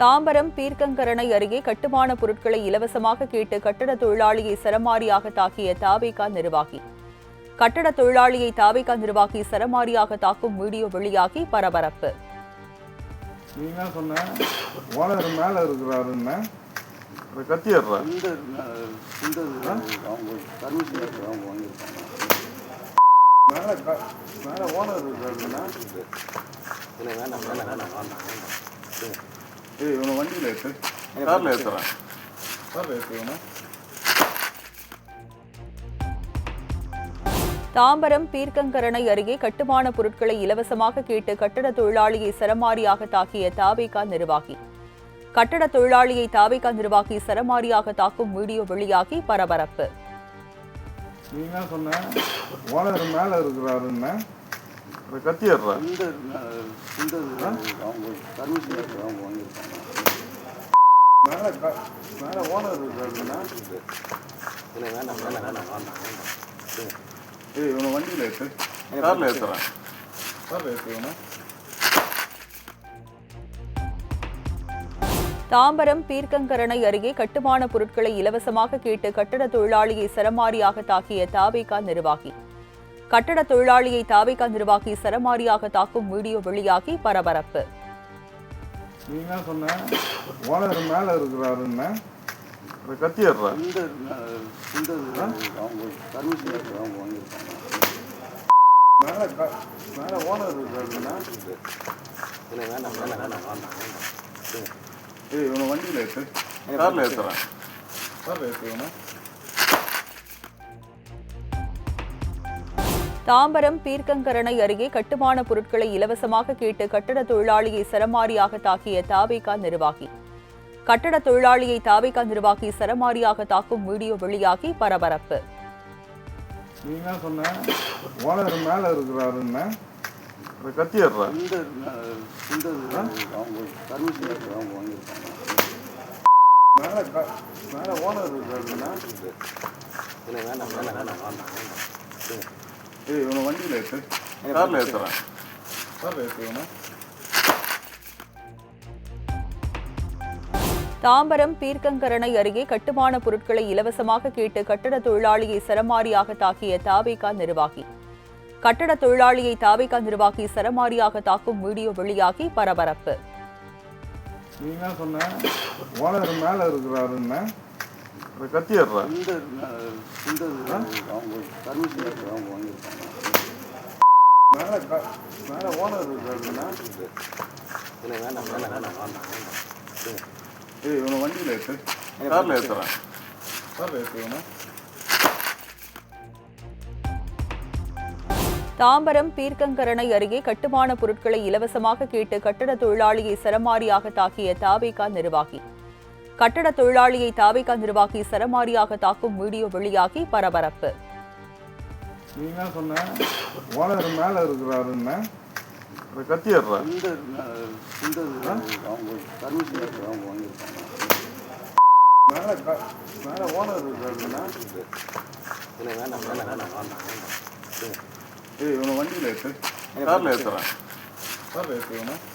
தாம்பரம் பீர்க்கங்கரணை அருகே கட்டுமான பொருட்களை இலவசமாக கேட்டு கட்டட தொழிலாளியை சரமாரியாக தாக்கிய தாவேகா நிர்வாகி. கட்டட தொழிலாளியை தாவேகா நிர்வாகி சரமாரியாக தாக்கும் வீடியோ வெளியாகி பரபரப்பு. தாம்பரம் பீர்க்கங்கரணை அருகே கட்டுமான பொருட்களை இலவசமாக கேட்டு கட்டட தொழிலாளியை சரமாரியாக தாக்கிய தாவேகா நிர்வாகி. கட்டட தொழிலாளியை தாவேகா நிர்வாகி சரமாரியாக தாக்கும் வீடியோ வெளியாகி பரபரப்பு. தாம்பரம் பீர்க்கங்கரணை அருகே கட்டுமான பொருட்களை இலவசமாக கேட்டு கட்டட தொழிலாளியை சரமாரியாக தாக்கிய தாவேகா நிர்வாகி. கட்டட தொழிலாளியை தாவேகா நிர்வாகி சரமாரியாக தாக்கும் வீடியோ வெளியாகி பரபரப்பு. தாம்பரம் பீர்க்கங்கரணை அருகே கட்டுமான பொருட்களை இலவசமாக கேட்டு கட்டட தொழிலாளியை சரமாரியாக தாக்கிய தாவேகா நிர்வாகி. கட்டட தொழிலாளியை தாவேகா நிர்வாகி சரமாரியாக தாக்கும் வீடியோ வெளியாகி பரபரப்பு. தாம்பரம் பீர்க்கங்கரணை அருகே கட்டுமான பொருட்களை இலவசமாக கேட்டு கட்டட தொழிலாளியை சரமாரியாக தாக்கிய தாவேகா நிர்வாகி. கட்டட தொழிலாளியை தாவேகா நிர்வாகி சரமாரியாக தாக்கும் வீடியோ வெளியாகி பரபரப்பு. தாம்பரம் பீர்க்கங்கரணை அருகே கட்டுமான பொருட்களை இலவசமாக கேட்டு கட்டட தொழிலாளியை சரமாரியாக தாக்கிய தாவேகா நிர்வாகி. கட்டட தொழிலாளியை தாவேகா நிர்வாகி சரமாரியாக தாக்கும் வீடியோ வெளியாகி பரபரப்பு. வண்டியில்